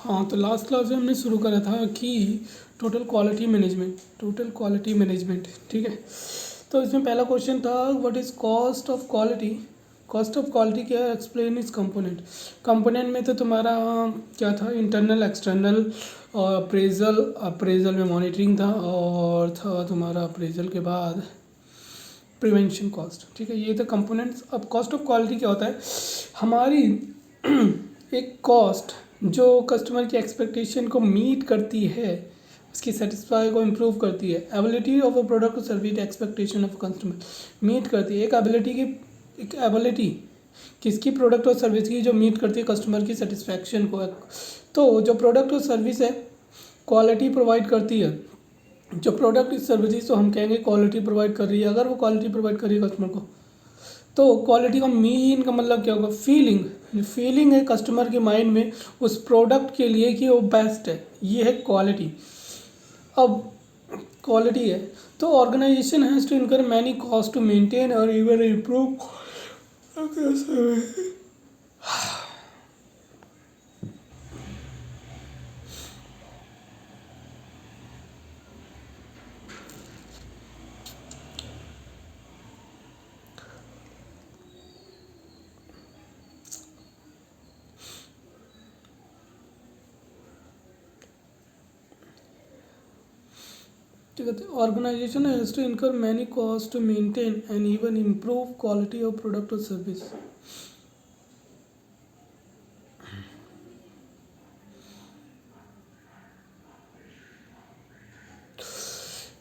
हाँ, तो last class में हमने शुरू करा था कि टोटल क्वालिटी मैनेजमेंट, ठीक है। तो इसमें पहला क्वेश्चन था what is cost of quality. Cost of quality क्या है, एक्सप्लेन इज कंपोनेंट। कंपोनेंट में तो तुम्हारा क्या था, इंटरनल एक्सटर्नल और अप्रेजल में मॉनिटरिंग था, और था तुम्हारा अप्रेजल के बाद प्रिवेंशन कॉस्ट, ठीक है। ये तो कंपोनेंट्स। अब कॉस्ट ऑफ क्वालिटी क्या होता है, हमारी एक कॉस्ट जो कस्टमर की एक्सपेक्टेशन को मीट करती है, उसकी सेटिस्फाई को इम्प्रूव करती है। Ability of a product to service expectation of customer, meet करती है। एक एबिलिटी किसकी, प्रोडक्ट और सर्विस की, जो मीट करती है कस्टमर की सेटिस्फैक्शन को। तो जो प्रोडक्ट और सर्विस है क्वालिटी प्रोवाइड करती है। जो प्रोडक्ट इस सर्विस तो हम कहेंगे क्वालिटी प्रोवाइड कर रही है। अगर वो क्वालिटी प्रोवाइड कर रही है कस्टमर को, तो क्वालिटी का मीन का मतलब क्या होगा, फीलिंग है कस्टमर के माइंड में उस प्रोडक्ट के लिए कि वो बेस्ट है, ये है क्वालिटी। अब क्वालिटी है तो organisation has to incur many cost to maintain और इवन इम्प्रूव। ठीक है, organisation has to incur many cost to maintain and even improve quality of product और service.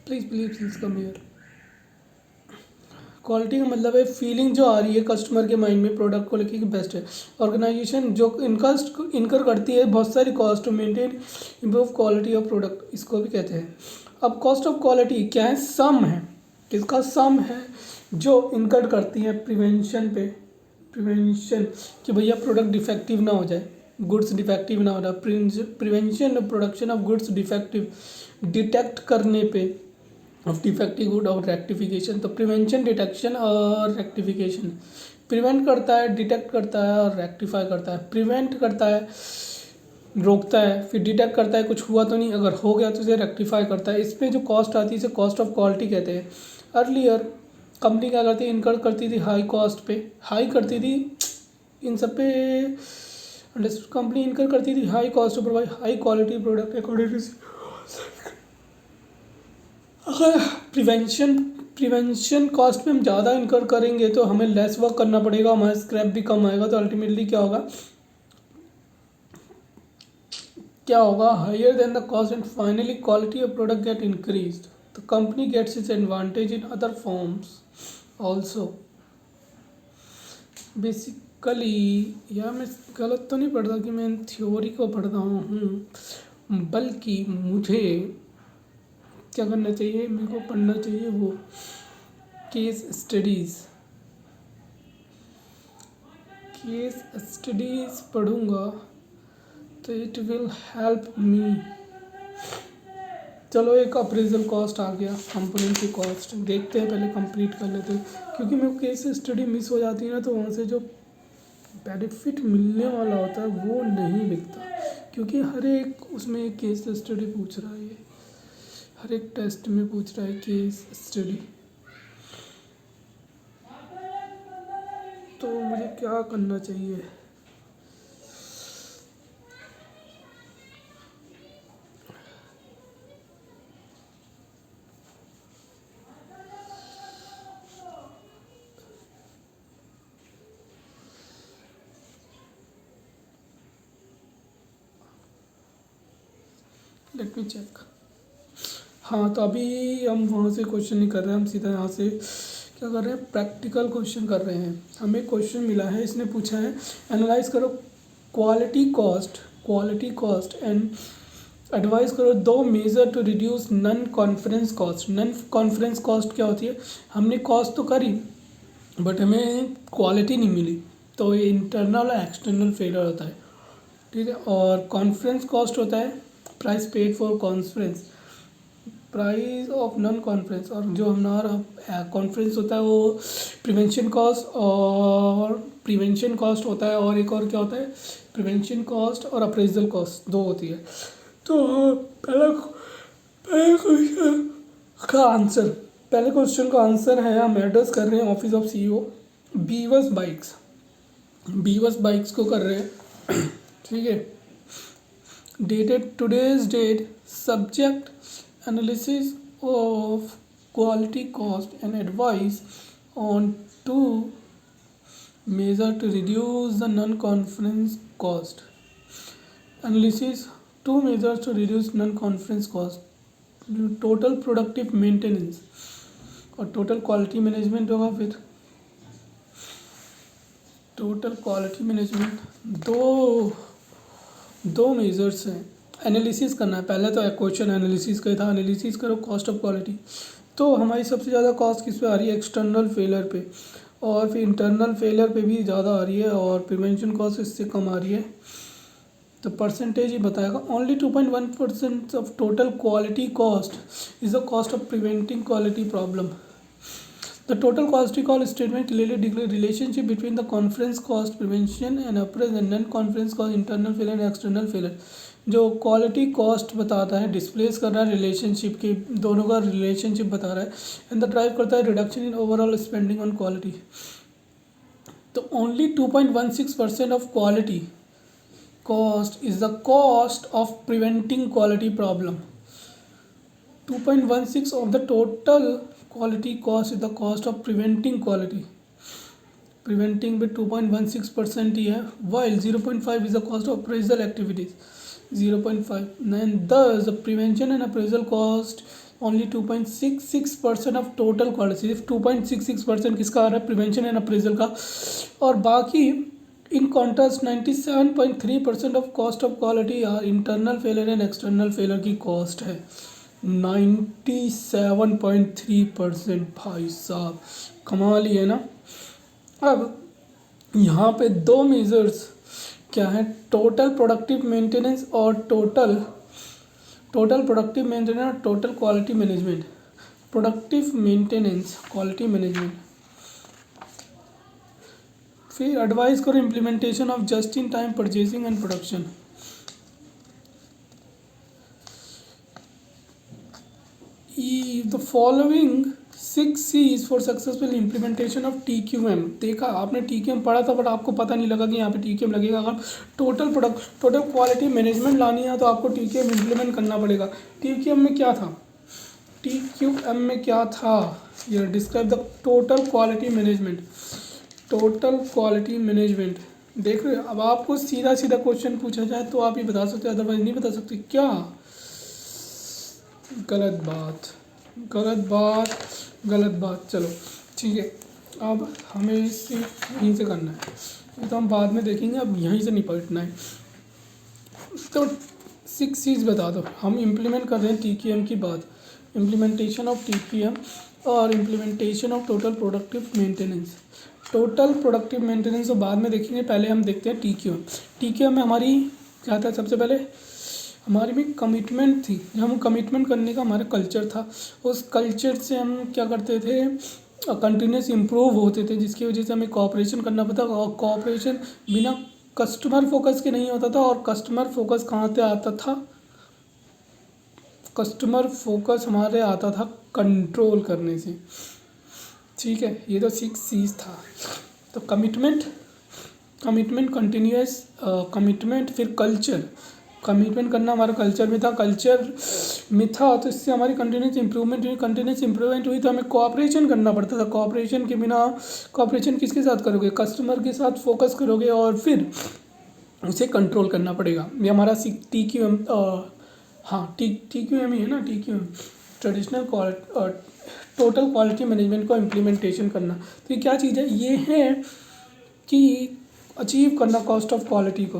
Please come here. Quality का मतलब है फीलिंग जो आ रही है कस्टमर के माइंड में प्रोडक्ट को लेके कि बेस्ट है। ऑर्गेनाइजेशन जो इनकर करती है बहुत सारी cost to maintain improve quality of product, इसको भी कहते हैं। अब कॉस्ट ऑफ क्वालिटी क्या है, सम है। किसका सम है, जो इनकर करती है प्रिवेंशन कि भैया प्रोडक्ट डिफेक्टिव ना हो जाए, गुड्स डिफेक्टिव ना हो जाए। Prevention production of goods defective, detect करने पे ऑफ डिफेक्टिव गुड और रेक्टिफिकेशन। तो प्रिवेंशन, डिटेक्शन और रेक्टिफिकेशन। प्रिवेंट करता है, डिटेक्ट करता है और रेक्टिफाई करता है। प्रिवेंट करता है, रोकता है, फिर डिटेक्ट करता है कुछ हुआ तो नहीं, अगर हो गया तो इसे रेक्टिफाई करता है। इस पर जो कॉस्ट आती है इसे कॉस्ट ऑफ क्वालिटी कहते हैं। अर्लियर कंपनी क्या करती है, इनकर करती थी हाई कॉस्ट पे, हाई करती थी इन सब पे। कंपनी इनकर करती थी high cost to provide high quality product according to. अगर प्रिवेंशन कॉस्ट पे हम ज़्यादा इनकर करेंगे तो हमें लेस वर्क करना पड़ेगा, हमारा स्क्रैप भी कम आएगा। तो अल्टीमेटली क्या होगा higher than the cost and finally quality of product get increased. तो company gets its advantage in other forms also. Basically यार मैं गलत तो नहीं पढ़ता कि मैं थ्योरी को पढ़ रहा हूँ, बल्कि मुझे क्या करना चाहिए, मेरे को पढ़ना चाहिए वो केस स्टडीज़ पढ़ूँगा तो इट विल हेल्प मी। चलो एक अप्रेजल कॉस्ट आ गया, कंपोनेंट की कॉस्ट देखते हैं, पहले कंप्लीट कर लेते हैं। क्योंकि मेरे को केस स्टडी मिस हो जाती है ना, तो वहाँ से जो बेनिफिट मिलने वाला होता है वो नहीं मिलता। क्योंकि हर एक उसमें एक केस स्टडी पूछ रहा है, ये हर एक टेस्ट में पूछ रहा है केस स्टडी। तो मुझे क्या करना चाहिए, लेट मी चेक। हाँ, तो अभी हम वहाँ से क्वेश्चन नहीं कर रहे हैं, हम सीधा यहाँ से क्या कर रहे हैं, प्रैक्टिकल क्वेश्चन कर रहे हैं। हमें क्वेश्चन मिला है, इसने पूछा है एनालाइज करो क्वालिटी कॉस्ट एंड एडवाइस करो दो measure to reduce non conformance cost. Non conformance cost क्या होती है, हमने कॉस्ट तो करी बट हमें क्वालिटी नहीं मिली, तो ये इंटरनल और एक्सटर्नल फेलियर होता है, ठीक है। और कॉन्फ्रेंस कॉस्ट होता है price paid for conference, price of non conference, और जो हमारा कॉन्फ्रेंस होता है वो प्रिवेंशन कॉस्ट होता है, और एक और क्या होता है, प्रिवेंशन कॉस्ट और अप्रेजल कॉस्ट, दो होती है। तो पहले क्वेश्चन का आंसर पहले क्वेश्चन का आंसर है, हम एड्रेस कर रहे हैं ऑफिस ऑफ CEO, बीवस बाइक्स को कर रहे हैं। ठीक है, dated today's date, subject analysis of quality cost and advice on two measure to reduce the non-conference cost. Analysis, two measures to reduce non-conference cost, total productive maintenance और total quality management होगा। फिर total quality management दो measures हैं, analysis करना है। पहले तो question analysis का ही था, एनालिसिस करो कॉस्ट ऑफ क्वालिटी। तो हमारी सबसे ज़्यादा कॉस्ट किस पे आ रही है, एक्सटर्नल फेलियर पे, और फिर इंटरनल फेलियर पे भी ज़्यादा आ रही है, और प्रिवेंशन कॉस्ट इससे कम आ रही है। तो परसेंटेज ही बताएगा, only 2.1% of total quality cost is the cost of preventing quality problem. The total quality cost statement clearly declares relationship between the conference cost prevention and appraisal and non-conference cost internal failure and external failure। जो quality cost बताता है, displace कर रहा है relationship के, दोनों का relationship बता रहा है, एंड द ड्राइव करता है reduction in overall spending on quality. तो only 2.16% of quality cost is the cost of preventing quality problem. 2.16 of the total quality cost is the cost of preventing quality, preventing with 2.16% ही है, while 0.5 is the cost of appraisal activities, 0.5, and thus the prevention and appraisal cost only 2.66% of total quality। सिर्फ 2.66% किसका आ रहा है, prevention and appraisal का, और बाकी in contrast 97.3% of cost of quality are internal failure and external failure की cost है। 97.3%, भाई साहब कमाल ही है ना। अब यहाँ पे दो मेजर्स क्या है, टोटल प्रोडक्टिव मेंटेनेंस और टोटल प्रोडक्टिव मेंटेनेंस और total quality management. Productive maintenance, quality management. फिर एडवाइस करो implementation of just in time purchasing and production. The following 6 C's for successful implementation of TQM। देखा आपने TQM पढ़ा था, but आपको पता नहीं लगा कि यहाँ पे TQM लगेगा। अगर टोटल क्वालिटी मैनेजमेंट लानी है तो आपको TQM इम्प्लीमेंट करना पड़ेगा। TQM में क्या था, ये describe the total quality management. Total quality management देख रहे हो। अब आपको सीधा क्वेश्चन पूछा जाए तो आप ये बता सकते, अदरवाइज नहीं बता सकते। क्या गलत बात। चलो ठीक है, अब हमें इसे यहीं से करना है, ये तो हम बाद में देखेंगे, अब यहीं से निपटना है। तो 6 चीज़ बता दो। हम इम्प्लीमेंट कर रहे हैं TQM की बात, इम्प्लीमेंटेशन ऑफ TQM और implementation of total productive maintenance. Total productive maintenance तो बाद में देखेंगे, पहले हम देखते हैं TQM में हमारी क्या था, सबसे पहले हमारी भी कमिटमेंट थी। जब हम कमिटमेंट करने का हमारा कल्चर था, उस कल्चर से हम क्या करते थे, कंटिन्यूस इम्प्रूव होते थे, जिसकी वजह से हमें कोऑपरेशन करना पड़ता, और कोऑपरेशन बिना कस्टमर फोकस के नहीं होता था। और कस्टमर फोकस कहाँ से आता था, कस्टमर फोकस हमारे आता था कंट्रोल करने से। ठीक है, ये तो 6 C's था। तो कमिटमेंट, कंटिन्यूस कमिटमेंट, फिर कल्चर। कमिटमेंट करना हमारा कल्चर में था, तो इससे हमारी कंटिन्यूस इंप्रूवमेंट हुई। तो हमें कोऑपरेशन करना पड़ता था। कोऑपरेशन के बिना, कोऑपरेशन किसके साथ करोगे, कस्टमर के साथ फोकस करोगे, और फिर उसे कंट्रोल करना पड़ेगा। ये हमारा TQM, TQM ही है ना, TQM traditional total quality management को इम्प्लीमेंटेशन करना। तो ये क्या चीज़ है, ये है कि अचीव करना कॉस्ट ऑफ क्वालिटी को।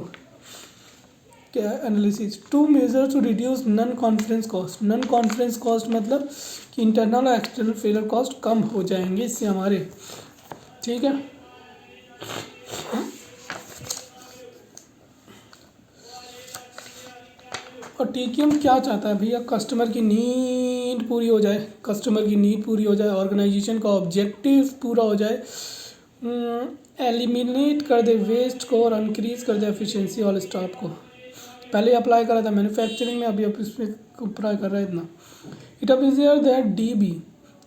क्या है, analysis, 2 measure to reduce non conformance cost. Non conformance cost मतलब कि इंटरनल और एक्सटर्नल फेलियर कॉस्ट कम हो जाएंगे इससे हमारे। ठीक है, और टीक्यूएम क्या चाहता है भैया, कस्टमर की नीड पूरी हो जाए, कस्टमर की नीड पूरी हो जाए, ऑर्गेनाइजेशन का ऑब्जेक्टिव पूरा हो जाए, एलिमिनेट कर दे वेस्ट को और इंक्रीज कर दे एफिशिएंसी और स्टाफ को। पहले अप्लाई करा था मैन्युफैक्चरिंग में, अभी इसमें अप्लाई कर रहा है इतना। It appear that DB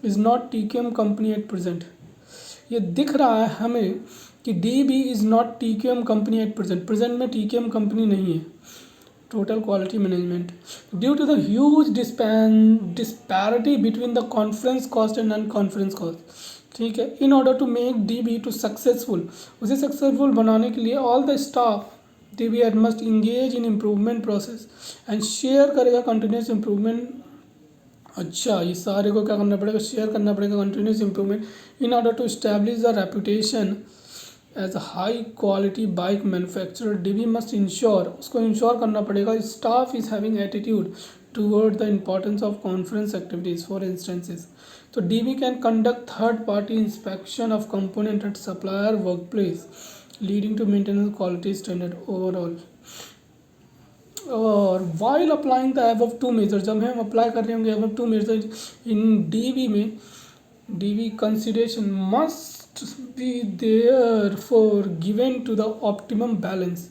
is not TQM company at present. ये दिख रहा है हमें कि DB is not TQM company at present में टीक्यूएम कंपनी नहीं है। Total quality management due to the huge disparity between the conformance cost and non conformance cost. ठीक है, in order to make DB to successful, उसे successful बनाने के लिए all the staff DB at must engage in improvement process and share करेगा continuous improvement. अच्छा, ये सारे को क्या करना पड़ेगा, शेयर करना पड़ेगा continuous improvement in order to establish the reputation as a high quality bike manufacturer. DB must ensure, उसको इंश्योर करना पड़ेगा staff is having attitude toward the importance of conference activities for instances. तो DB can conduct third party inspection of component at supplier work place leading to maintenance quality standard overall. और while applying the above to major, जब हम apply कर रहे होंगे above to measure in DB में, DB consideration must be there for given to the optimum balance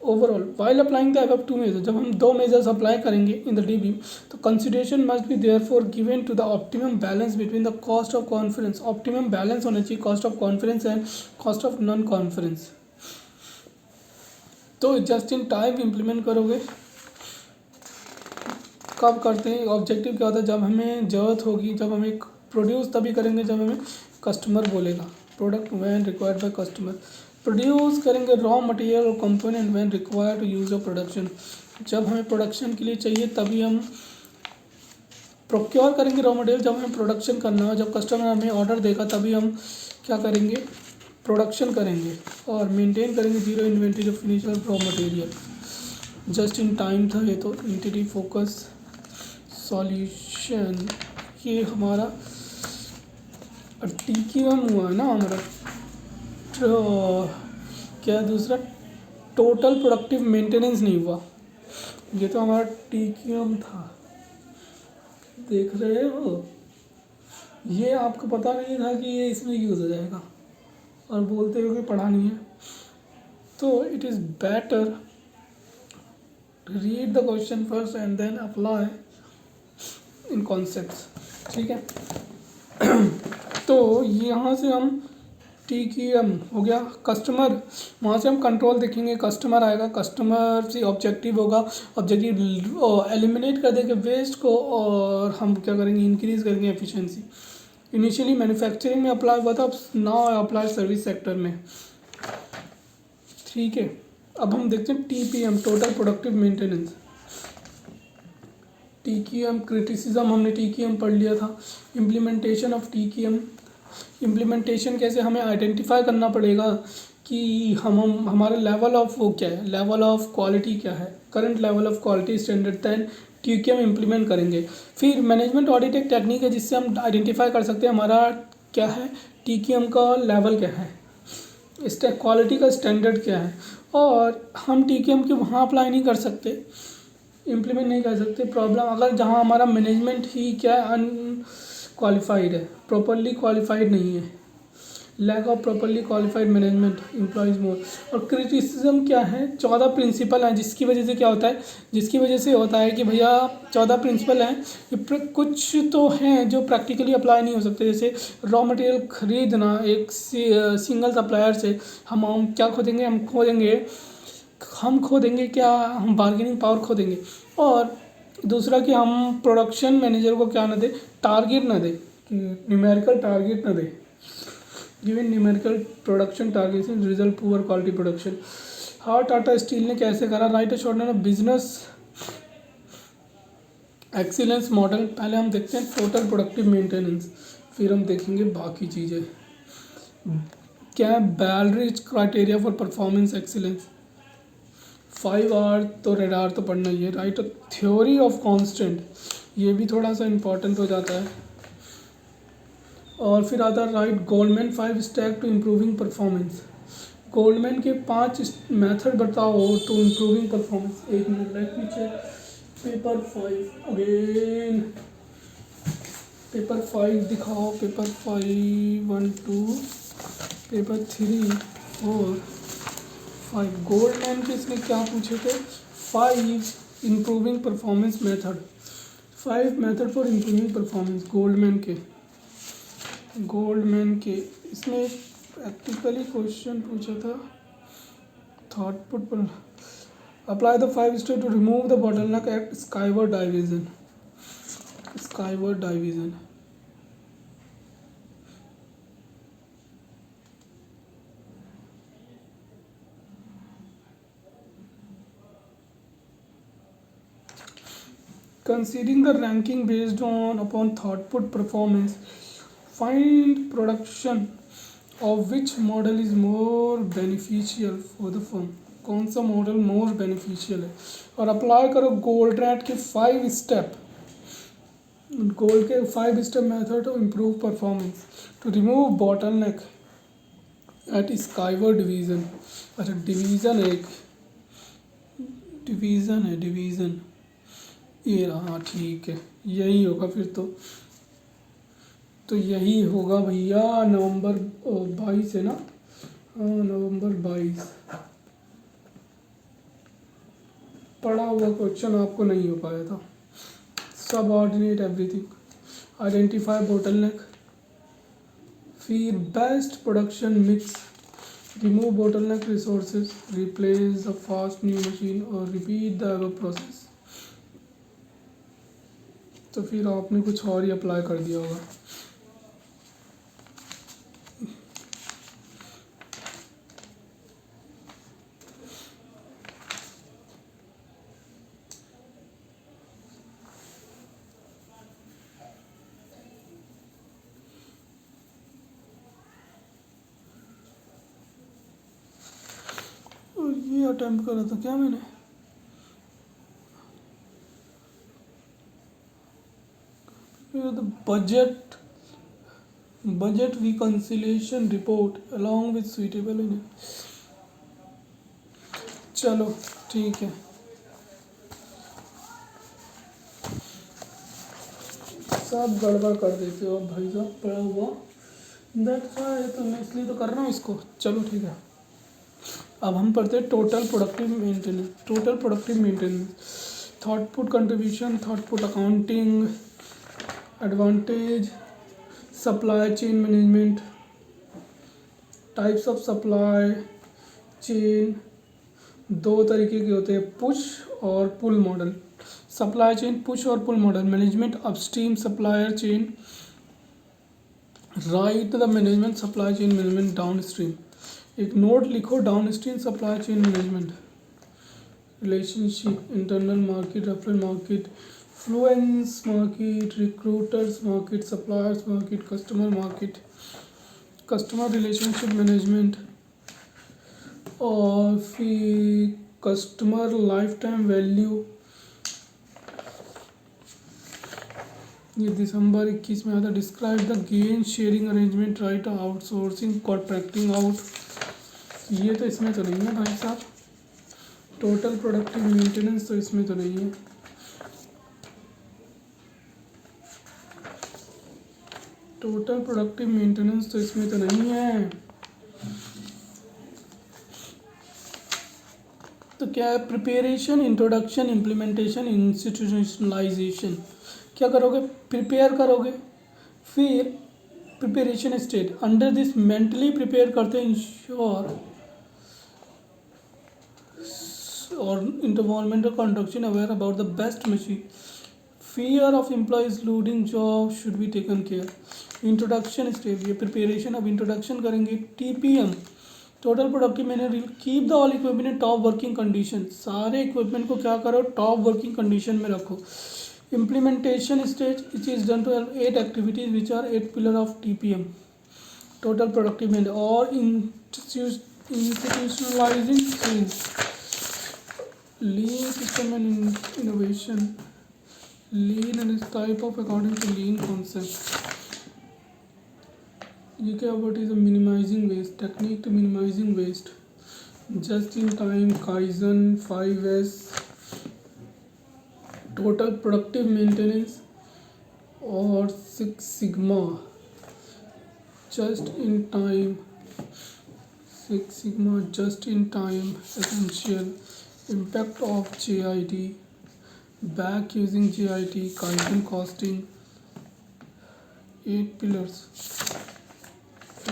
overall. While applying the above to major, जब हम दो मेजर्स अप्लाई करेंगे इन द DB, तो consideration must be there for given to the optimum balance between the cost of conformance. Optimum balance होना चाहिए cost of conformance and cost of non conformance. तो just in time implement करोगे, कब करते हैं, objective क्या होता है, जब हमें ज़रूरत होगी, जब हमें प्रोड्यूस तभी करेंगे जब हमें कस्टमर बोलेगा। Product when required by customer, produce करेंगे रॉ मटेरियल और component when required to use of production, जब हमें प्रोडक्शन के लिए चाहिए तभी हम प्रोक्योर करेंगे रॉ मटेरियल, जब हमें प्रोडक्शन करना हो, जब कस्टमर हमें ऑर्डर देगा तभी हम क्या करेंगे, प्रोडक्शन करेंगे। और मेंटेन करेंगे zero inventory of financial raw material. Just in time था ये तो। एंटिटी फोकस सॉल्यूशन, ये हमारा TQM हुआ है ना हमारा, तो क्या दूसरा टोटल प्रोडक्टिव मेंटेनेंस नहीं हुआ, ये तो हमारा TQM था, देख रहे हो। ये आपको पता नहीं था कि ये इसमें यूज़ हो जाएगा और बोलते हो कि पढ़ा नहीं है। तो it is better read the question first and then apply in concepts. ठीक है, तो यहाँ से हम TQM हो गया, कस्टमर, वहाँ से हम कंट्रोल देखेंगे, कस्टमर आएगा, कस्टमर से ऑब्जेक्टिव होगा, ऑब्जेक्टिव एलिमिनेट कर देंगे वेस्ट को और हम क्या करेंगे, इंक्रीज करेंगे एफिशिएंसी। इनिशियली मैन्युफैक्चरिंग में अप्लाई हुआ था, अब नाउ अप्लाई सर्विस सेक्टर में। ठीक है, अब हम देखते हैं TPM total productive maintenance. TQM criticism, हमने TQM पढ़ लिया था। इम्प्लीमेंटेशन ऑफ TQM, इम्प्लीमेंटेशन कैसे, हमें आइडेंटिफाई करना पड़ेगा कि हम हमारा लेवल ऑफ वो क्या है, लेवल ऑफ क्वालिटी क्या है, current level of quality standard, then TQM implement करेंगे। फिर मैनेजमेंट ऑडिट एक टेक्निक है जिससे हम आइडेंटिफाई कर सकते हैं हमारा क्या है, TQM का लेवल क्या है, इस क्वालिटी का स्टैंडर्ड क्या है। और हम TQM के वहाँ अप्लाई नहीं कर सकते, इम्प्लीमेंट नहीं कर सकते, प्रॉब्लम अगर जहाँ हमारा मैनेजमेंट ही क्या अनक्वालिफाइड है, प्रॉपरली क्वालिफाइड नहीं है, lack of properly qualified management employees more. और क्रिटिसिज्म क्या है, 14 प्रिंसिपल हैं जिसकी वजह से क्या होता है, जिसकी वजह से होता है कि भैया 14 प्रिंसिपल हैं, कुछ तो हैं जो प्रैक्टिकली अप्लाई नहीं हो सकते। जैसे रॉ मटेरियल खरीदना एक सिंगल सप्लायर से, हम क्या खोदेंगे, हम खो देंगे क्या, हम बार्गेनिंग पावर खो देंगे। और दूसरा कि हम प्रोडक्शन मैनेजर को क्या ना दे, टारगेट ना दे, न्यूमेरिकल टारगेट ना दे, given numerical production target result poor quality production. हाँ, टाटा स्टील ने कैसे करा, write a short of business excellence model. पहले हम देखते हैं टोटल प्रोडक्टिव मेंटेनेंस, फिर हम देखेंगे बाकी चीज़ें। क्या है Baldrige criteria for performance excellence, 5R तो रेडार तो पढ़ना ही है, राइट। थ्योरी ऑफ कांस्टेंट, ये भी थोड़ा सा इम्पोर्टेंट हो जाता है। और फिर आता है right Goldman 5 step to improving performance. Goldman के 5 मेथड बताओ टू इम्प्रूविंग परफॉर्मेंस। एक minute, let me check. Paper 5 again, paper 5 दिखाओ। Paper 5 1 2, paper 3 4 5। गोल्डमैन के इसने क्या पूछे थे? 5 improving performance method, 5 method for improving performance. Goldman के इसमें प्रैक्टिकली क्वेश्चन पूछा था। थॉट पुट पर apply the 5 step to remove the bottleneck at skyward division. Skyward division considering the ranking based on upon throughput performance, find production of which model is more beneficial for the firm। कौन सा model more beneficial है, और apply करो gold rat के 5 step, gold के 5 step method to improve performance to remove bottleneck at Skyward division. अच्छा division, एक division ये रहा, ठीक है यही होगा फिर तो यही होगा भैया। नवंबर 22 है ना? हाँ नवंबर 22 पढ़ा हुआ क्वेश्चन आपको नहीं हो पाया था। सब ऑर्डिनेट एवरीथिंग, आइडेंटिफाई बोटलनेक, फिर best production mix, remove bottleneck resources, replace the fast new machine और रिपीट द अबव प्रोसेस। तो फिर आपने कुछ और ही अप्लाई कर दिया होगा। और ये अटेम्प्ट करा था क्या मैंने? The budget reconciliation report along with suitable in चलो ठीक है, सब गड़बड़ कर देते हो भाई साहब पड़ा हुआ। दैट्स व्हाई तो मैं इसलिए तो कर रहा हूँ इसको। चलो ठीक है, अब हम पढ़ते हैं total productive maintenance. Throughput contribution, throughput accounting, advantage, supply chain management, types of supply chain. 2 तरीके के होते हैं, पुश और pull model. Supply chain push और pull model. Management upstream supplier chain, right the management supply chain management downstream. एक note लिखो, downstream supply chain management, relationship, internal market, referral market, influence market, recruiters market, suppliers market, customer market, customer relationship management, और फिर customer life time value. ये दिसंबर 21 में आता। Describe the gain sharing arrangement, right outsourcing, contracting out. ये तो इसमें तो नहीं है भाई साहब। टोटल प्रोडक्टिव मेंटेनेंस तो इसमें तो नहीं है। टोटल प्रोडक्टिव मेंटेनेंस तो इसमें तो नहीं है। तो क्या है? Preparation, introduction, implementation, institutionalisation. क्या करोगे? प्रिपेयर करोगे, फिर preparation state. Under this mentally prepare करते हैं इंश्योर और environmental conduction aware about the best machine. Fear of employees losing job should be taken care. Introduction stage, ये प्रिपेरेशन। अब introduction करेंगे। TPM, total productive management, keep the all equipment in top working condition. सारे equipment को क्या करो? Top working condition में रखो। Implementation stage, it is done to 8 activities which are 8 pillar of TPM, total productive management. और institutionalising change, lean system and innovation, lean and its type of according to lean concept। ये क्या? what is a minimizing waste, technique to minimizing waste, just in time, kaizen, 5S, total productive maintenance और 6 sigma. Just in time, 6 sigma, just in time, essential, impact of JIT, back using JIT, Kaizen costing, 8 pillars,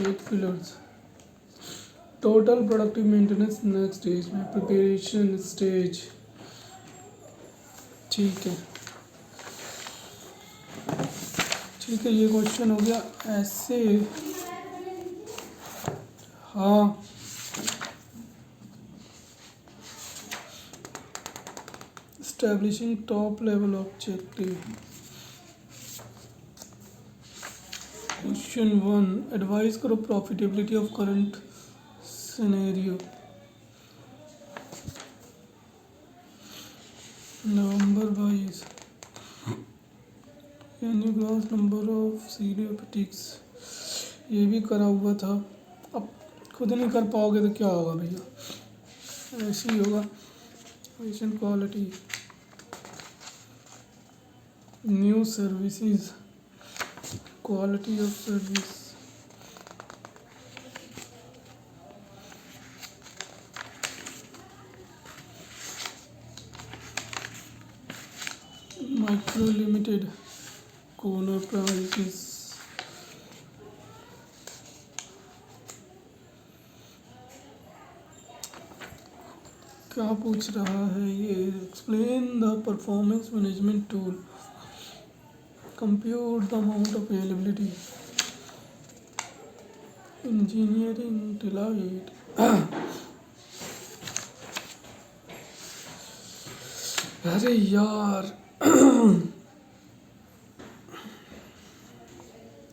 8 pillars, total productive maintenance next stage में preparation stage। ठीक है, ठीक है, ये question हो गया ऐसे। हाँ, establishing top level objective। Question 1, advice करो प्रॉफिटेबिलिटी ऑफ करंट सिनेरियो। नवंबर 22, यानी ग्रॉस नंबर ऑफ सीरियोपेटिक्स, ये भी करा हुआ था। अब खुद नहीं कर पाओगे तो क्या होगा भैया, ऐसे ही होगा। Patient quality, new services, quality of service, micro limited, कोना प्राइसेस। क्या पूछ रहा है ये, explain the performance management tool, compute the amount of availability, engineering delight. अरे यार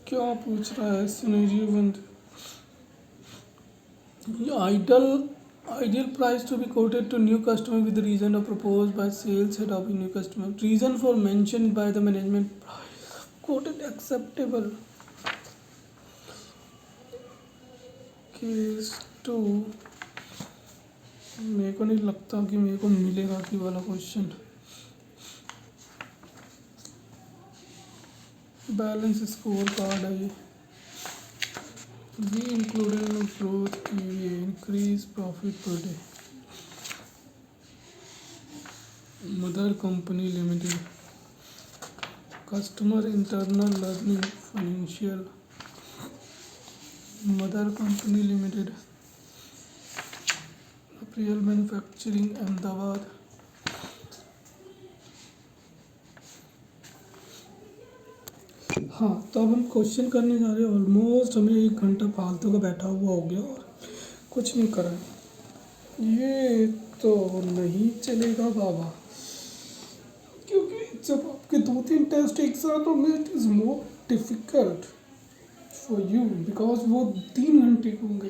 क्या पूछ रहा है, सिनेरियो बंद। Ideal price to be quoted to new customer with the reason of proposed by sales head of new customer. Reason for mentioned by the management price quoted acceptable. Case 2, मेरे को नहीं लगता कि मेरे को मिलेगा कि वाला क्वेश्चन। बैलेंस स्कोर कार्ड है ये। We included in growth EVA, increase profit per day. Mother company limited, customer internal learning financial, mother company limited, April manufacturing Ahmedabad. हाँ, तो अब हम क्वेश्चन करने जा रहे हैं। ऑलमोस्ट हमें 1 घंटा फालतू का बैठा हुआ हो गया और कुछ नहीं करा है। ये तो नहीं चलेगा बाबा, क्योंकि जब आपके 2-3 टेस्ट एक साथ होंगे it is more difficult for you, because वो 3 घंटे के होंगे।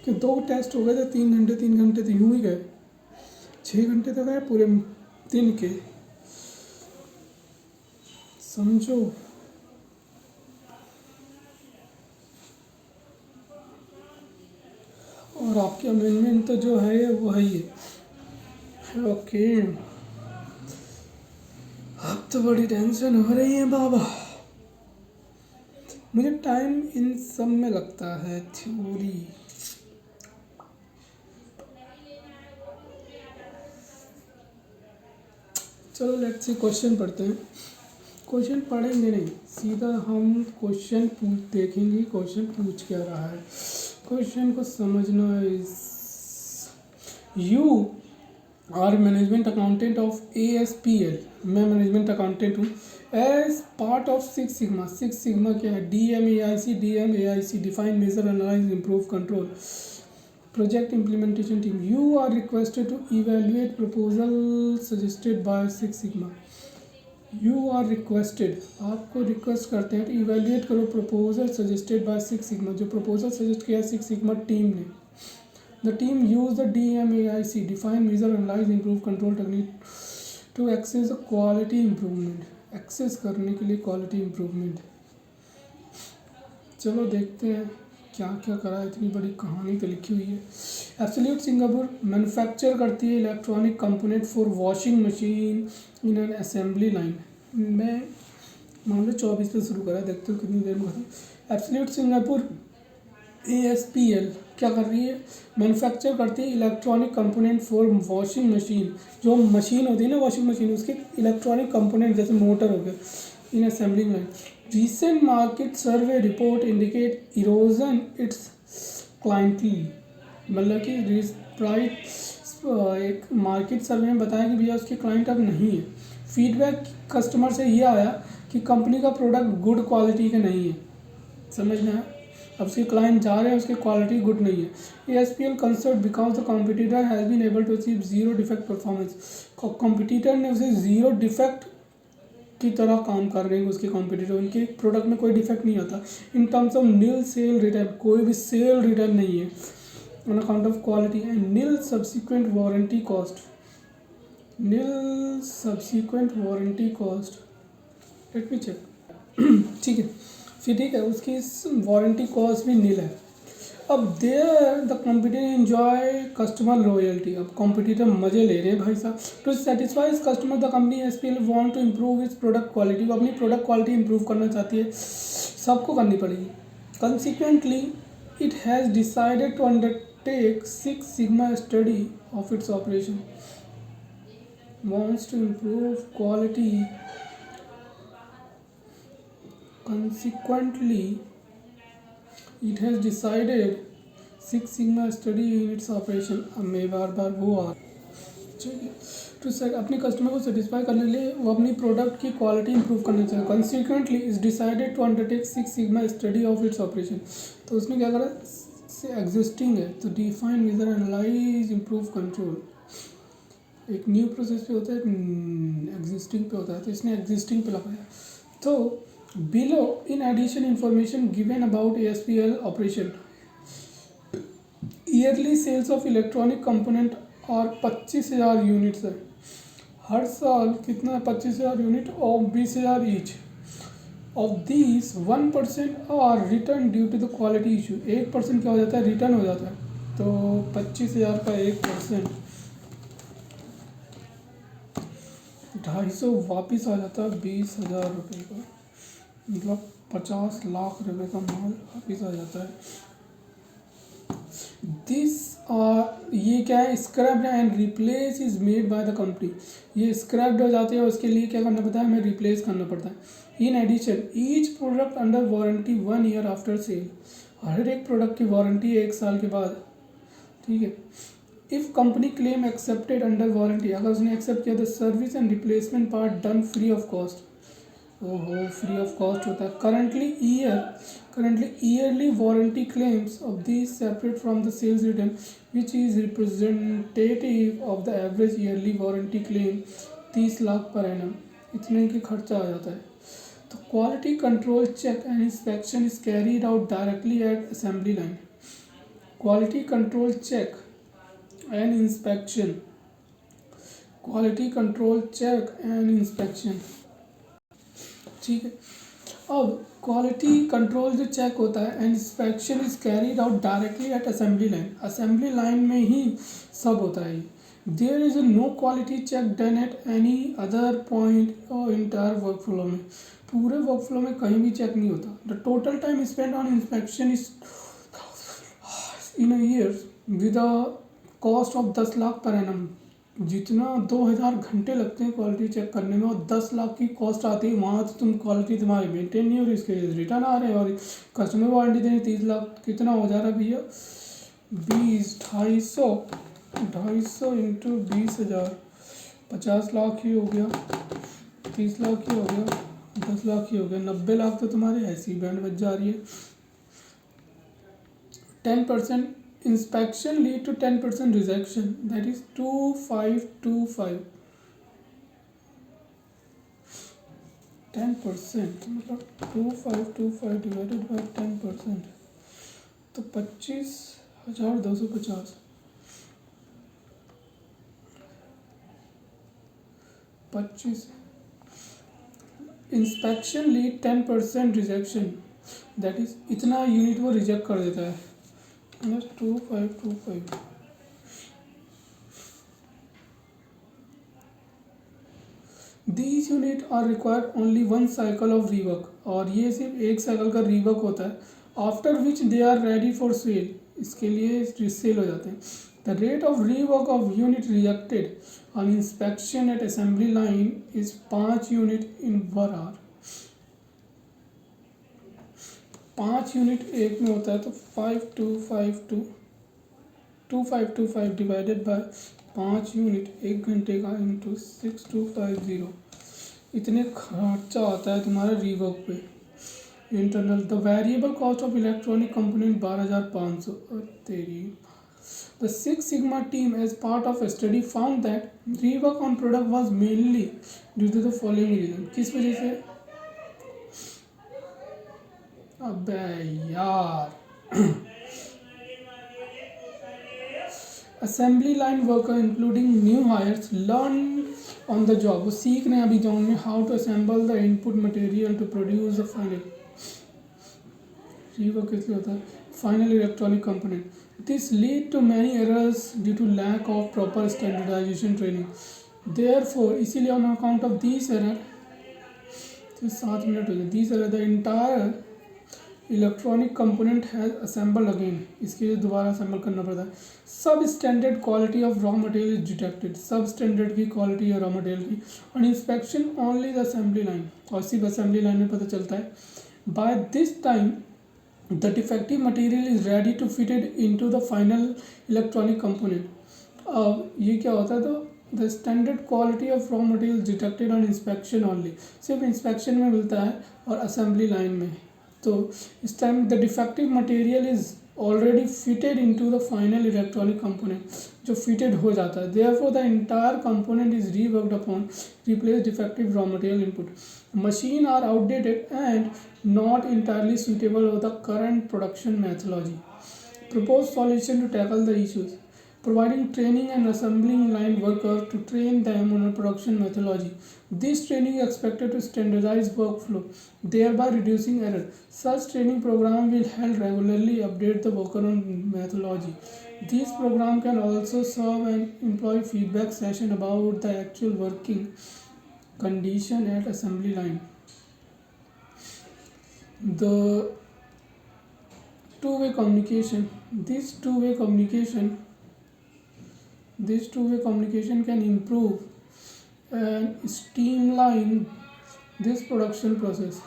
कि 2 टेस्ट हो गए तो 3 घंटे, 3 घंटे तो यूँ ही गए, 6 घंटे तक आए पूरे दिन के, समझो। और आपकी अमेंडमेंट तो जो है वो है ही है। ओके, अब तो बड़ी टेंशन हो रही है बाबा। मुझे टाइम इन सब में लगता है थ्योरी। चलो लेट्स सी, क्वेश्चन पढ़ते हैं। क्वेश्चन पढ़ेंगे नहीं, सीधा हम क्वेश्चन देखेंगे क्वेश्चन पूछ क्या रहा है। क्वेश्चन को समझना is, you are management accountant of ASPL, मैं मैनेजमेंट अकाउंटेंट हूँ। As part of 6 sigma, 6 sigma क्या है, DMAIC, define, measure, analyse, improve, control, project implementation team. You are requested to evaluate proposal suggested by 6 sigma. You are requested, आपको request करते हैं तो evaluate करो proposal suggested by 6 sigma, जो proposal suggest किया है 6 सिग्मा टीम ने। The team use the DMAIC, define, measure, analyse, improve, control technique to access the quality improvement, access करने के लिए क्वालिटी इम्प्रूवमेंट। चलो देखते हैं क्या क्या करा है, इतनी बड़ी कहानी तो लिखी हुई है। एब्सोल्यूट सिंगापुर मैन्युफैक्चर करती है electronic component for washing machine in an assembly line. मैं मान लो 24 पे शुरू करा, देखते हो कितनी देर में खत्म। एब्सोल्यूट सिंगापुर ASPL क्या कर रही है, मैन्युफैक्चर करती है electronic component for washing machine. जो मशीन होती है ना वॉशिंग मशीन, उसके इलेक्ट्रॉनिक कंपोनेंट जैसे मोटर हो गया in assembling line. Recent market survey report indicate erosion its clientele, मतलब कि प्राइस एक मार्केट सर्वे में बताया कि भैया उसके क्लाइंट अब नहीं है। फीडबैक कस्टमर से ये आया कि कंपनी का प्रोडक्ट गुड क्वालिटी का नहीं है, समझ में आया। अब उसके क्लाइंट जा रहे हैं, उसकी क्वालिटी गुड नहीं है। ASPL concerned because the competitor has been able to achieve zero defect performance. Competitor ने उसे जीरो डिफेक्ट की तरह काम कर रहे हैं उसके कॉम्पिटिटर, उनके प्रोडक्ट में कोई डिफेक्ट नहीं आता। In terms of nil sale return, कोई भी सेल रिटर्न नहीं है on account of quality. And nil subsequent warranty cost, nil subsequent warranty cost, let me check. ठीक है, फिर ठीक है, उसकी वारंटी कॉस्ट भी नील है। अब there the competitor enjoy customer loyalty, अब कॉम्पिटिटर मजे ले रहे हैं भाई साहब। To satisfy customer the company ASPL want to improve its product quality, वो अपनी प्रोडक्ट क्वालिटी इंप्रूव करना चाहती है, सबको करनी पड़ेगी। Consequently it has decided to undertake 6 sigma study of its operation, wants to improve quality. Consequently, it has decided 6 sigma study in its operation. अब मैं बार बार वो आ टू अपने कस्टमर को सेटिस्फाई करने के लिए वो अपनी प्रोडक्ट की क्वालिटी इंप्रूव करना चाहिए। Consequently is decided to undertake 6 sigma study of its operation. तो उसने क्या करा, एग्जिस्टिंग है तो define measure analyse improve control, एक न्यू प्रोसेस पे होता है, एक एग्जिस्टिंग पे होता है, तो इसने एग्जिस्टिंग पे लगाया। तो below in addition information given about ASPL operation, yearly sales of electronic component और 25,000 यूनिट्स है। हर साल कितना, 25,000 यूनिट और 20,000 each. Of this 1% are return due to the quality issue, 1% क्या हो जाता है, रिटर्न हो जाता है। तो 25,000 का 1% 250 वापिस आ जाता है 20,000 रुपये का, मतलब 50 लाख रुपए का माल वापिस आ जाता है। दिस ये क्या है, scraped and replace is made by the company, ये स्क्रैप्ड हो जाते हैं, उसके लिए क्या करना पड़ता है, हमें रिप्लेस करना पड़ता है। In addition each product under warranty 1 year after sale, हर एक प्रोडक्ट की वारंटी 1 साल के बाद, ठीक है। If company claim accepted under warranty, अगर उसने एक्सेप्ट किया the service and replacement part done free of cost, ओहो फ्री ऑफ कॉस्ट होता है। Currently yearly warranty claims of this separate from the sales return which is representative of the average yearly warranty claim 30 lakh per annum, इतने की खर्चा आ जाता है। तो quality control check and inspection is carried out directly at assembly line. Quality control check and inspection, quality control check and inspection, ठीक है। अब क्वालिटी कंट्रोल जो चेक होता है and inspection is carried out directly at assembly line, assembly line में ही सब होता है। There is no quality check done at any other point और इंटायर वर्क फ्लो में, पूरे वर्क फ्लो में कहीं भी चेक नहीं होता। The total time spend on inspection is in a year with a cost of 10 lakh per annum, जितना 2000 घंटे लगते हैं क्वालिटी चेक करने में और 10 लाख की कॉस्ट आती है, वहाँ तो तुम क्वालिटी तुम्हारी मेंटेन नहीं हो रही, इसके रिटर्न आ रहे हैं और कस्टमर वारंटी देनी 30 लाख, कितना हो जा रहा है भैया, 250 इंटू 20,000 50 लाख ही हो गया, 30 लाख ही हो गया, 10 लाख ही हो गया, 90 लाख तो तुम्हारे ऐसी बैंड बच जा रही है। 10% inspection lead to 10% rejection, that is 2525, 10% मतलब 2525 डिवाइडेड बाई 10%, तो 25,250, 25 inspection lead 10% rejection, that is इतना यूनिट वो रिजेक्ट कर देता है, 2525। These unit are required only one cycle of rework, और ये सिर्फ एक साइकिल का रीवर्क होता है, after which they are ready for sale, इसके लिए सेल हो जाते हैं। The rate of rework of unit rejected on inspection at assembly line is 5 unit in per hour. 5 unit एक में होता है, तो 5252 डिवाइडेड बाय 5 यूनिट एक घंटे का इंटू 6250, इतने खर्चा आता है तुम्हारा रीवर्क पे internal. The variable cost of electronic component 12,500। तेरी the six sigma team as part of a study found that rework on product was mainly due to the following reason। किस वजह से? अबे यार assembly line worker including new hires learn on the job, वो सीख रहे हैं अभी जॉब में how to assemble the input material to produce the final. Rework इसलिए होता है final electronic component. This lead to many errors due to lack of proper standardisation training. Therefore इसीलिए on account of this error, 7 minute हो गए, this error the entire electronic component has assemble again, इसके लिए दोबारा असेंबल करना पड़ता है। Substandard quality of raw material is detected, substandard की क्वालिटी है रॉ मटेरियल की, और inspection only the assembly line, और सिर्फ असेंबली लाइन में पता चलता है। By this time the defective material is ready to fitted into the final electronic component. अब ये क्या होता है, तो the standard quality of raw material detected on inspection only, सिर्फ इंस्पेक्शन में मिलता है और असेंबली लाइन में। तो इस time the defective material is already fitted into the final electronic component, जो फिटेड हो जाता है। Therefore the entire component is reworked upon replace defective raw material input. Machine are outdated and not entirely suitable for the current production methodology. Proposed solution to tackle the issues: providing training and assembling line workers to train them on a production methodology. This training is expected to standardize workflow, thereby reducing error. Such training program will help regularly update the worker on methodology. This program can also serve an employee feedback session about the actual working condition at assembly line. The two-way communication, this two-way communication can improve and streamline this production process.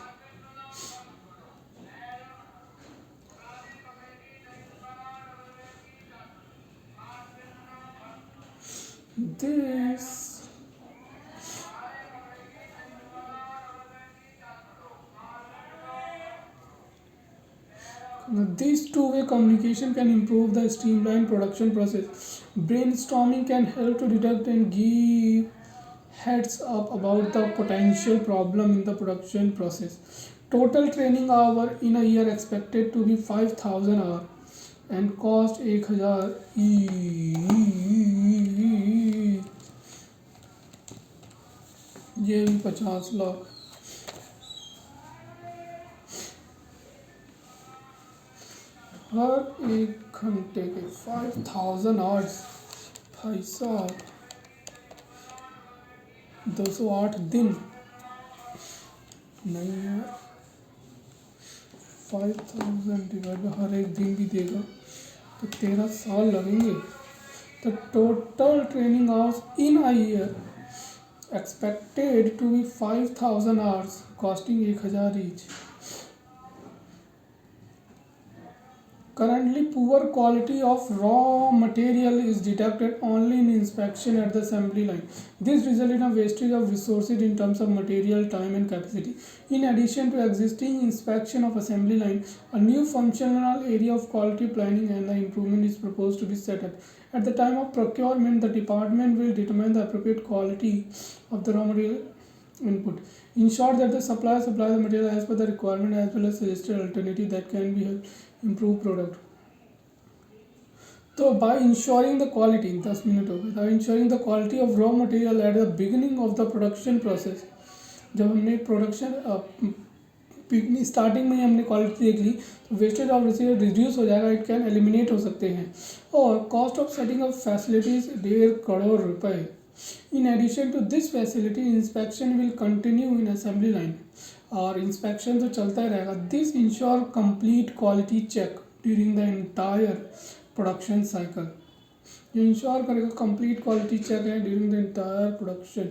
This two-way communication can improve the streamlined production process. Brainstorming can help to detect and give heads up about the potential problem in the production process. Total training hour in a year expected to be 5,000 hours and cost 1,000। ये भी 50 लाख। हर एक घंटे के 5,000 hours, भाई साहब 208 दिन नहीं है, 5,000 डिवाइड बाय हर एक दिन भी देगा तो 13 साल लगेंगे। तो total training hours in a year expected to be 5,000 hours costing 1,000 each. Currently, poor quality of raw material is detected only in inspection at the assembly line. This results in a wastage of resources in terms of material, time and capacity. In addition to existing inspection of assembly line, a new functional area of quality planning and the improvement is proposed to be set up. At the time of procurement, the department will determine the appropriate quality of the raw material input. Ensure that the supplier supplies the material as per the requirement as well as suggested alternative that can be helped improve product. तो by ensuring the quality, 10 minute हो गए, by ensuring the quality of raw material at the beginning of the production process, जब हमने starting में ही हमने quality देख ली, तो wastage of receiver reduce हो जाएगा, इट कैन एलिमिनेट हो सकते हैं। और cost of setting up facilities 1.5 crore रुपए। In addition to this facility inspection will continue in assembly line, और इंस्पेक्शन तो चलता ही रहेगा। This ensure complete quality check during the entire production cycle. ये इंश्योर करेगा कंप्लीट क्वालिटी चेक है during the entire production.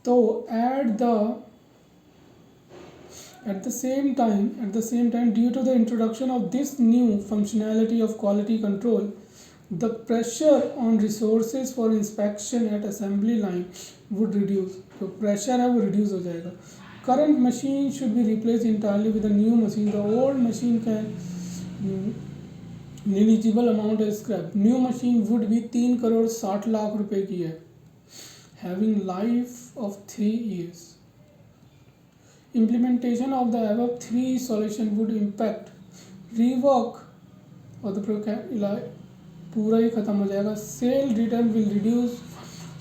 तो at the same time, due to the introduction of this new functionality of quality control, the pressure on resources for inspection at assembly line would reduce. तो pressure है वो reduce हो जाएगा. Current machine should be replaced entirely with a new machine. The old machine can negligible amount is scrap. New machine would be 3,60,00,000 की है, having life of 3 years. Implementation of the above three solution would impact rework of the program. पूरा ही खत्म हो जाएगा. Sale return will reduce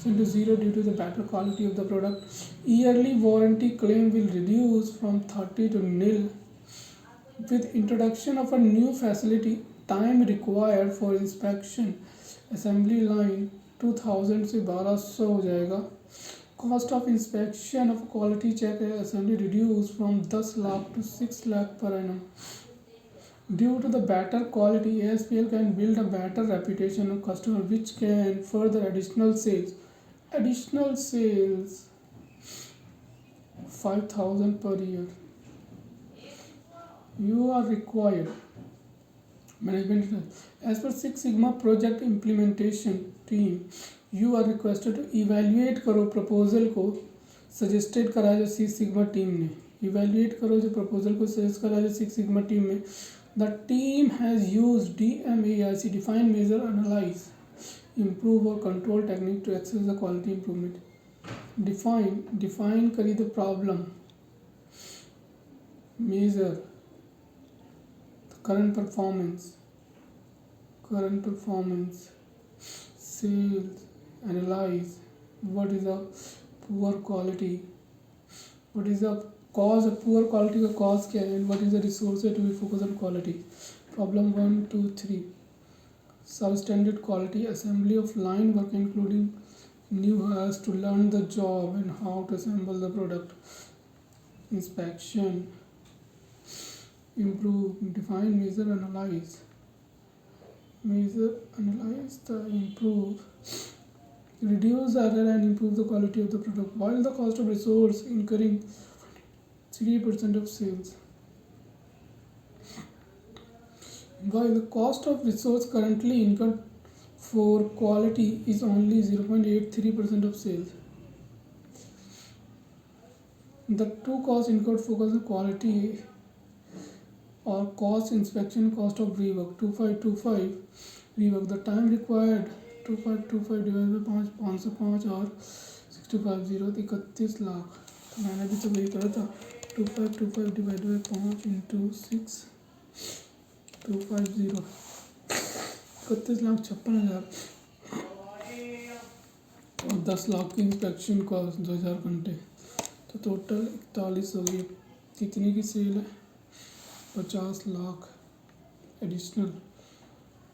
to zero due to the better quality of the product. Yearly warranty claim will reduce from 30 to nil. With introduction of a new facility, time required for inspection assembly line 2000 से 1200 हो जाएगा. Cost of inspection of quality check assembly reduced from 10 lakh to 6 lakh per annum. Due to the better quality, ASPL can build a better reputation of customer, which can further additional sales. Additional sales 5,000 per year. You are required. Management as per Six Sigma project implementation team, you are requested to evaluate करो proposal को suggested करा जो Six Sigma team ने. Evaluate करो जो proposal को suggest करा जो Six Sigma team ने. The team has used DMAIC, define, measure, analyze, improve or control technique to access the quality improvement. Define करी the problem, measure the current performance, sales, analyze what is a poor quality, what is the cause of poor quality का cause क्या है, and what is the resource to be focused on quality. Problem 1, 2, 3. Substandard quality assembly of line work including new hires to learn the job and how to assemble the product. Inspection, improve, define, measure, analyze. Measure, analyze, improve, reduce error and improve the quality of the product, while the cost of resource incurring 3% of sales. While the cost of resource currently incurred for quality is only 0.83% of sales. The two costs incurred focus on quality or cost inspection, cost of rework 2525 rework. The time required 2525 divided by 505 और 650 31 लाख. तो मैंने भी तो वही करा था. 2525 divide by 5 into 6 250 31,56,000 और 10 लाख की इंस्पेक्शन कॉस्ट 2000 घंटे, तो टोटल 41 हो गई. कितनी की सेल है? 50 lakh. Additional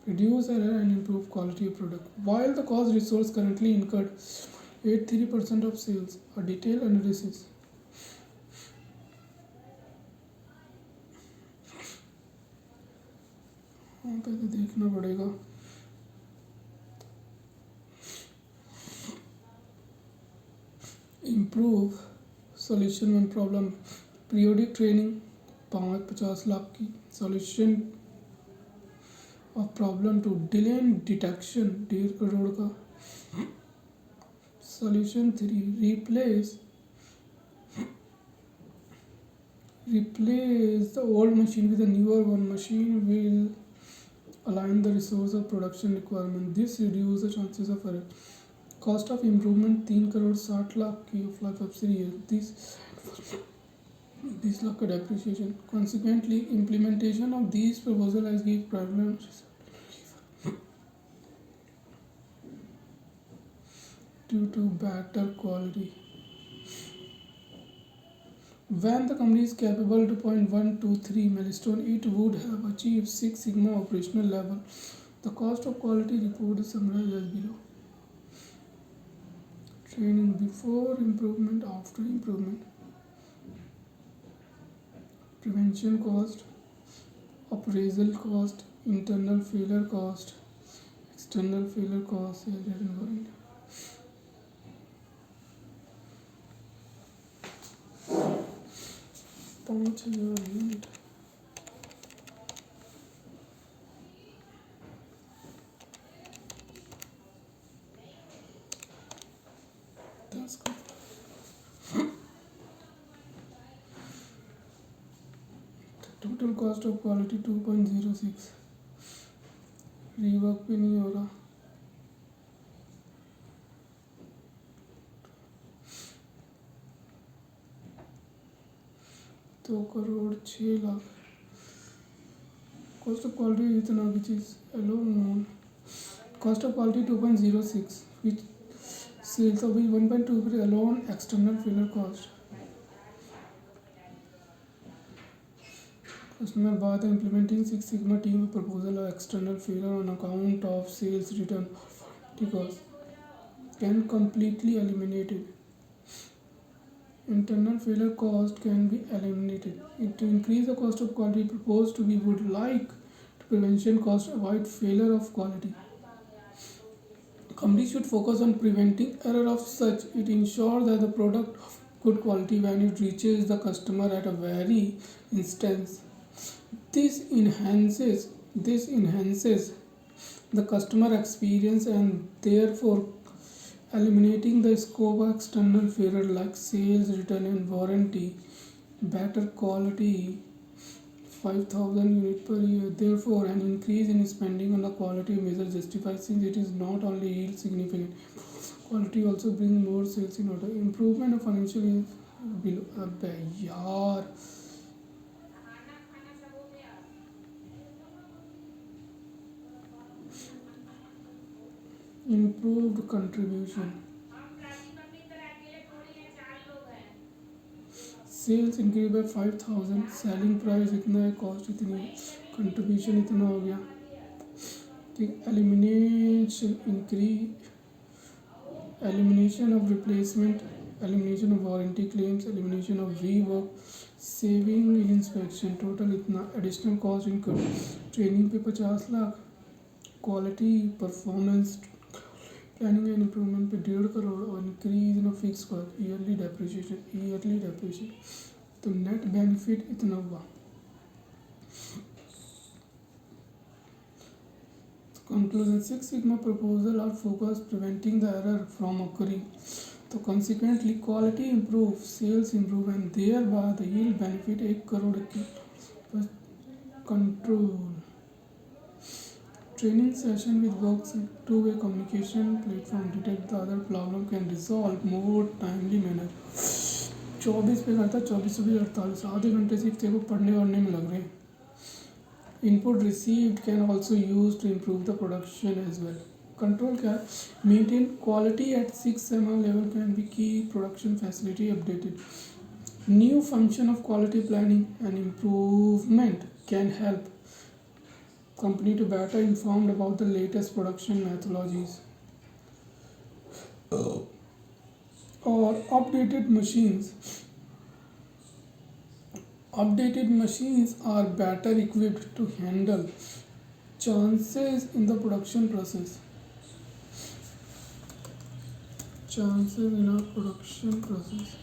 reduce error and improve quality of product. While the cost resource currently incurred 83% of sales. A detailed analysis. हाँ पहले देखना पड़ेगा. Improve solution one problem. Periodic training 50 lakh की. Solution of problem to delay and detection 1.5 crore का. Solution 3 replace the old machine with a newer one. Machine will align the resource of production requirement. This reduce the chances of error. Cost of improvement 3,60,00,000 की of life of 3 years. This lakh का depreciation. Consequently, implementation of these proposal has give problems due to better quality. When the company is capable to 0.123 milestone, it would have achieved Six Sigma operational level. The cost of quality report is summarized as below. Training before improvement, after improvement, prevention cost, appraisal cost, internal failure cost, external failure cost, warranty. पाँच हजार unit दस का total cost of quality 2.06 rework पे नहीं हो रहा दो crore 6 lakh cost of quality इतना की चीज alone cost of quality 2.06 which sales of which 1.2 alone external failure cost customer बात है implementing Six Sigma team proposal of external failure on account of sales return cost can completely eliminated. Internal failure cost can be eliminated. To increase the cost of quality proposed, we would like to prevention cost avoid failure of quality. Company should focus on preventing error of such. It ensures that the product of good quality when it reaches the customer at a very instance. This enhances the customer experience and therefore eliminating the scope of external failure like sales return and warranty. Better quality 5,000 units per year. Therefore, an increase in spending on the quality measure justifies since it is not only yield significant. Quality also brings more sales in order. Improvement of financial is below. अबे यार improved contribution. Sales increase by 5,000 selling price इतना है cost इतनी है contribution इतना हो गया ठीक elimination elimination of replacement elimination of warranty claims elimination of rework saving in inspection total इतना एडिशनल कॉस्ट इनकम ट्रेनिंग पे 50 lakh quality performance planning and improvement पे 1.5 करोड़ और increase in fix cost yearly depreciation तो net benefit इतना हुआ Conclusion 6 Sigma proposal are focused preventing the error from occurring. So consequently quality improve, sales improve and thereby the yield benefit 1 crore control. Training session with works two-way communication platform detect the other problem can resolve more timely manner. 24 पे करता 24-48 आधे घंटे सिर्फ तेरे को पढ़ने वढ़ने में लग रहे हैं. Input received can also use to improve the production as well. Control क्या है? Maintain quality at 6 ML level can be key production facility updated. New function of quality planning and improvement can help company to better informed about the latest production methodologies. Or updated machines are better equipped to handle chances in the production process. Chances in our production process.